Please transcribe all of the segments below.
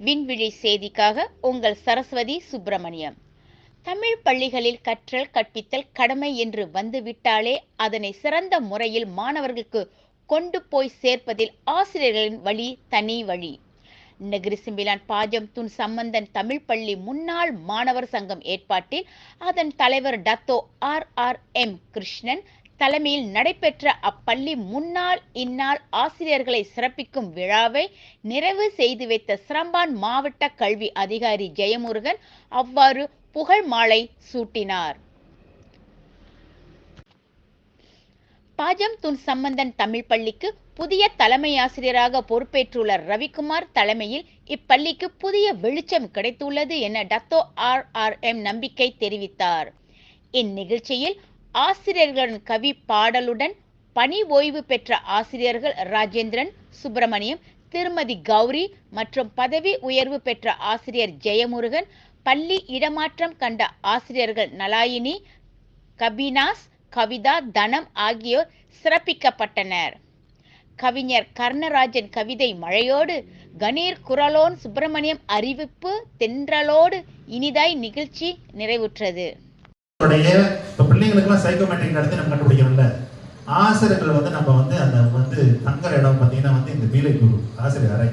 விண்வெளி செய்திக்காக உங்கள் சரஸ்வதி சுப்பிரமணியம். தமிழ் பள்ளிகளில் கற்றல் கற்பித்தல் கடமை என்று வந்துவிட்டாலே அதனை சிறந்த முறையில் மாணவர்களுக்கு கொண்டு போய் சேர்ப்பதில் ஆசிரியர்களின் வழி தனி வழி. நெகிரி சிம்பிலான் பாஜம் துன் சம்பந்தன் தமிழ் பள்ளி முன்னாள் மாணவர் சங்கம் ஏற்பாட்டில் அதன் தலைவர் டத்தோ RRM கிருஷ்ணன் தலைமையில் நடைபெற்ற அப்பள்ளி முன்னாள் இந்நாள் ஆசிரியர்களை சிறப்பிக்கும் விழாவை நிறைவு செய்து வைத்த சிரம்பான் மாவட்ட கல்வி அதிகாரி ஜெயமுருகன் அவ்வாறு புகழ் மாலை சூட்டினார். பாஜம் துன் சம்பந்தன் தமிழ் பள்ளிக்கு புதிய தலைமை ஆசிரியராக பொறுப்பேற்றுள்ள ரவிக்குமார் தலைமையில் இப்பள்ளிக்கு புதிய வெளிச்சம் கிடைத்துள்ளது என டத்தோ RRM நம்பிக்கை தெரிவித்தார். இந்நிகழ்ச்சியில் ஆசிரியர்களின் கவி பாடலுடன் பணி ஓய்வு பெற்ற ஆசிரியர்கள் ராஜேந்திரன், சுப்பிரமணியம், திருமதி கௌரி மற்றும் பதவி உயர்வு பெற்ற ஆசிரியர் ஜெயமுருகன், பள்ளி இடமாற்றம் கண்ட ஆசிரியர்கள் நலாயினி, கபினாஸ், கவிதா, தனம் ஆகியோர் சிறப்பிக்கப்பட்டனர். கவிஞர் கர்ணராஜன் கவிதை மழையோடு, கணீர் குரலோன் சுப்பிரமணியம் அறிவிப்பு தென்றலோடு இனிதாய் நிகழ்ச்சி நிறைவுற்றது. பிள்ளைங்களுக்குலாம் சைக்கோமெட்ரிக் நடத்தி நம்ம கண்டுபிடிக்கிறோம்ல, ஆசிரியர்கள் நம்ம அந்த தங்குற இடம் பார்த்தீங்கன்னா இந்த பீலைக்குழு ஆசிரியர் அறை.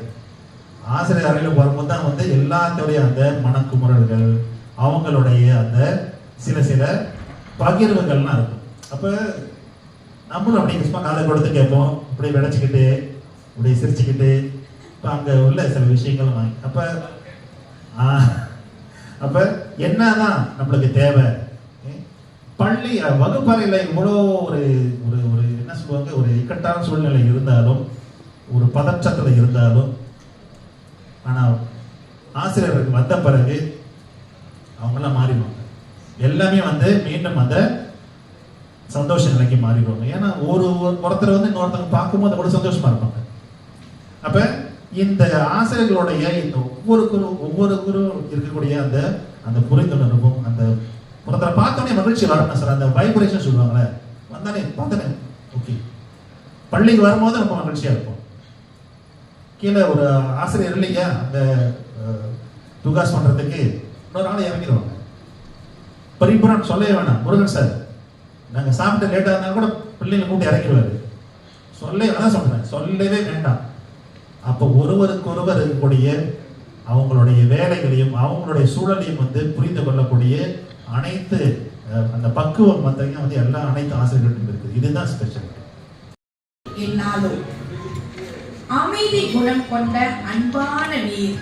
ஆசிரியர் அறையில் வரும்போது தான் எல்லாத்தோடைய அந்த மனக்குமுறல்கள், அவங்களுடைய அந்த சில பகிர்வுகள்லாம் இருக்கும். அப்போ நம்மளும் அப்படி சும்மா காதை கொடுத்து கேட்போம், இப்படி விளைச்சிக்கிட்டு இப்படி சிரிச்சுக்கிட்டு இப்போ அங்கே உள்ள சில விஷயங்கள் வாங்கி அப்போ என்னதான் நம்மளுக்கு தேவை, பள்ளி வகுப்பறையில் இவ்வளோ ஒரு ஒரு ஒரு என்ன சொல்லுவாங்க, ஒரு இக்கட்டான சூழ்நிலை இருந்தாலும், ஒரு பதற்றத்தில் இருந்தாலும், ஆனால் ஆசிரியருக்கு வந்த பிறகு அவங்களாம் மாறிடுவாங்க. எல்லாமே மீண்டும் அந்த சந்தோஷ நிலைக்கு மாறிடுவாங்க. ஏன்னா ஒருத்தர் இன்னொருத்தவங்க பார்க்கும்போது கூட சந்தோஷமா இருப்பாங்க. அப்ப இந்த ஆசிரியர்களுடைய இந்த ஒவ்வொருவரும் இருக்கக்கூடிய அந்த அந்த புரிந்துணர்வும், அந்த ஒருத்தரை பார்த்தோன்னே மகிழ்ச்சி வரணும் சார், அந்த வைப்ரேஷன் சொல்லுவாங்களே, பார்த்தனே ஓகே. பள்ளிக்கு வரும்போது ரொம்ப மகிழ்ச்சியா இருக்கும். கீழே ஒரு ஆசிரியர் இல்லையா அந்த துகாஸ் பண்றதுக்கு இன்னொரு ஆள் இறங்கிடுவாங்க. பரிபுரம் சொல்லவே வேணாம், முருகன் சார் நாங்க சாப்பிட்டு லேட்டா இருந்தாலும் கூட பிள்ளைங்க கூட்டி இறங்கிடுவாரு. அதான் சொல்றேன், சொல்லவே வேண்டாம். அப்போ ஒருவருக்கு ஒருவர் இருக்கக்கூடிய அவங்களுடைய வேலைகளையும் அவங்களுடைய சூழலையும் புரிந்து கொள்ளக்கூடிய அனைத்து அந்த பக்குவம் எல்லா அனைத்து ஆசிரியர்களுக்கும் இருக்குது. இதுதான் ஸ்பெஷல். என்னாலும் அமைதி குணம் கொண்ட அன்பான நீர்,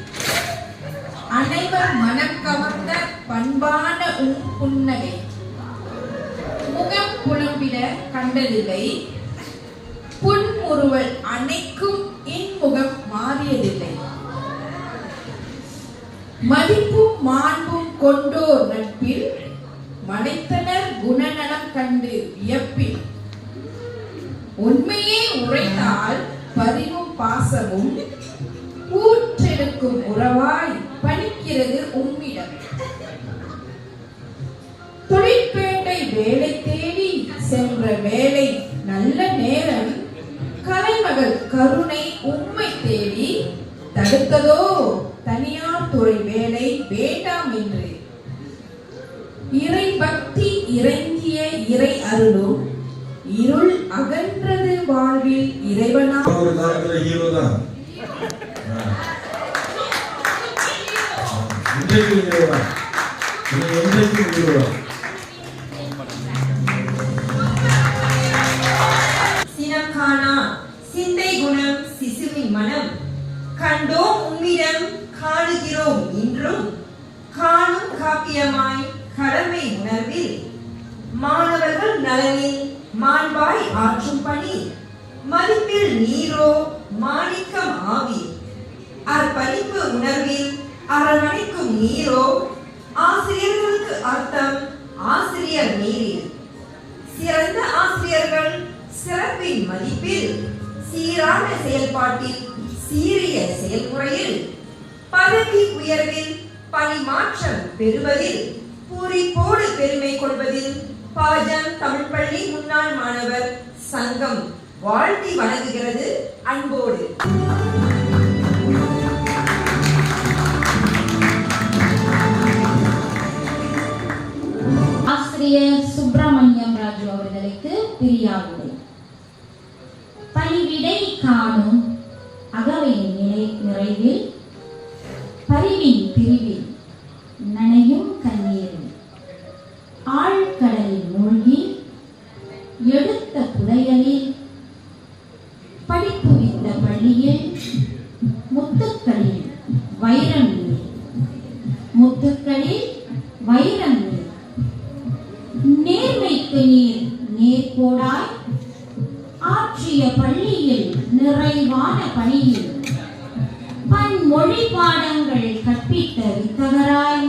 அனைவர் மனம் கவர்ந்த பண்பான புன்னகை, முகம் புலம்பிட கண்டதில்லை, புன்முறுவல் அனைக்கும் இன்முகம் மாறியதில்லை, மதிப்பும் மாண்பும் கொண்டோர் நட்பில் மனைத்தனர் குணநலம் கண்டு வியப்பில், உண்மையே உரைத்தால் பரிவும் பாசமும் ஊற்றெடுக்கும் உறவாய் பணிக்கிறது உம்மிடம், தொழிற்பேட்டை வேலை தேடி சென்ற வேலை நல்ல நேரம், கலைமகள் கருணை உம்மை தேடி தடுத்ததோ தனியார் துறை வேலை வேண்டாம் என்று, இறை பக்தி இறங்கிய இறை அருளும் இருள் அகன்றது வாழ்வில் இறைவனா. ஒரு காலத்துல ஹீரோ தான், இன்றைக்கு ஹீரோ தான், இன்றைக்கு ஹீரோ தான். சினக்கானா சிந்தை குணம் சிசுவின் மனம், கண்டோம் உம்மிடம் காணுகிறோம் இன்றும், காணும் காப்பியமாய் கடமை உணர்வில், மாணவர்கள் நலனில் மாண்பாய் ஆற்றும் பணி, மதிப்பில் நீரோ மாணிக்கம் ஆவி, அர்ப்பணிப்பு உணர்வில் அரவணைக்கும் நீரோ, ஆசிரியர்களுக்கு அர்த்தம் ஆசிரியர் நீரில், சிறந்த ஆசிரியர்கள் சிறப்பின் மதிப்பில், சீரான செயல்பாட்டில் சீரிய செயல்முறையில், பதவி உயர்வில் பணிமாற்றம் பெறுவதில், பூரிப்போடு பெருமை கொள்வதில் பாஜம் தமிழ் பள்ளி முன்னாள் மாணவர் சங்கம் வாழ்த்தி வணங்குகிறது அன்போடு. ஆசிரியர் சுப்பிரமணியம் ராஜு அவர்களுக்கு பிரியாவிடை. பணிவிடை காணும் அகவையின் நிறைவில் பரிவின் பிரிவில் நனையும் கண்ணீரில் ஆழ்கடலில் மூழ்கி எடுத்த புதையலில் படிப்புவித்த பள்ளியில் முத்துக்களில் வைரம் நீர், முத்துக்களில் வைரம் நீர், நேர்மைக்கு நீர் நேர்கோடாய் ஆற்றிய பள்ளியில் நிறைவான பணியில் பன்மொழி பாடங்கள் கற்பித்த வித்தகராய்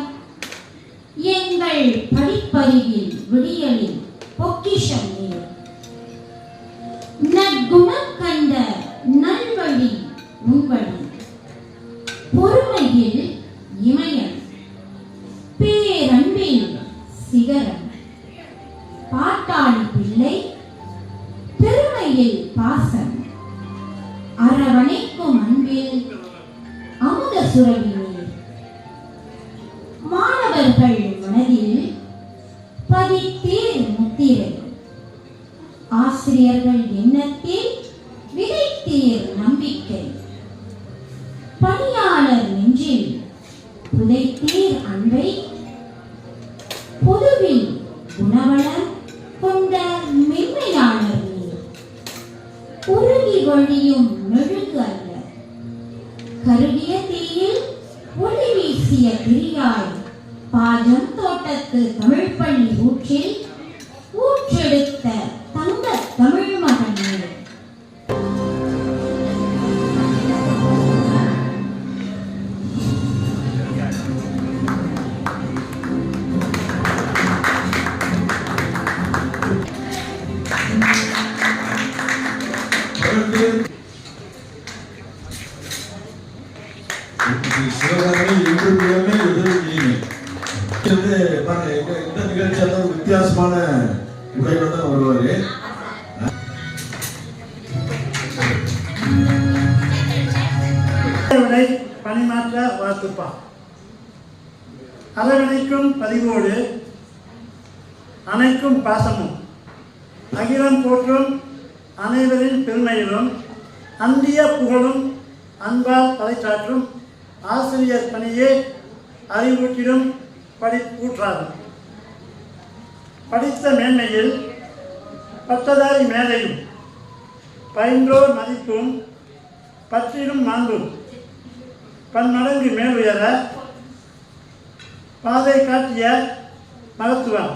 எங்கள் படிப்பறிவில் விடியலில் பொக்கிஷம் நீர், நற்குணம் கண்ட நல்வழி உன்வழி, பொறுமையில் இமயம், பேரன்பில் சிகரம், பாட்டாளி பிள்ளை பெருமையில் பாசம், அரவணைக்கும் அன்பில் அமுத சுரபி நீர், மாணவர்கள் மனதில் பதித்தீர் முத்திரை, ஆசிரியர்கள் எண்ணத்தில் விதைத்தீர் நம்பிக்கை, பணியாளர் நெஞ்சில் புதைத்தீர் அன்பை, பொதுவில் குணவளம் கொண்ட மென்மையாளர் நீர், உருகி வழியும் மெழுகு அல்ல, கருகிய தீயில் ஒளி வீசிய திரியாய் பாஜம் தோட்டத்து தமிழ் பள்ளி ஊற்றில் ஊற்றெடுத்த தங்க தமிழ் மகன் நீர். சிவகாமி இன்று புயமே எதிர் இனிமை. இந்த நிகழ்ச்சியால வித்தியாசமான உடையோட தான் வருவாரு. பணிமாற்ற வாழ்த்துப்பா. அரவணைக்கும் பதிவோடு அனைக்கும் பாசமும் அகிலம் போற்றும் அனைவரின் பெருமையிலும் அந்திய புகழும் அன்பால் பறைசாற்றும் ஆசிரியர் பணியே அறிவூட்டிடும் படிப்பூற்றாகும். படித்த மேன்மையில் பட்டதாரி மேலையும் பயின்றோர் மதிப்பும் பற்றிடும் மாண்பும் பன்மடங்கு மேலுயர பாதை காட்டிய மகத்துவம்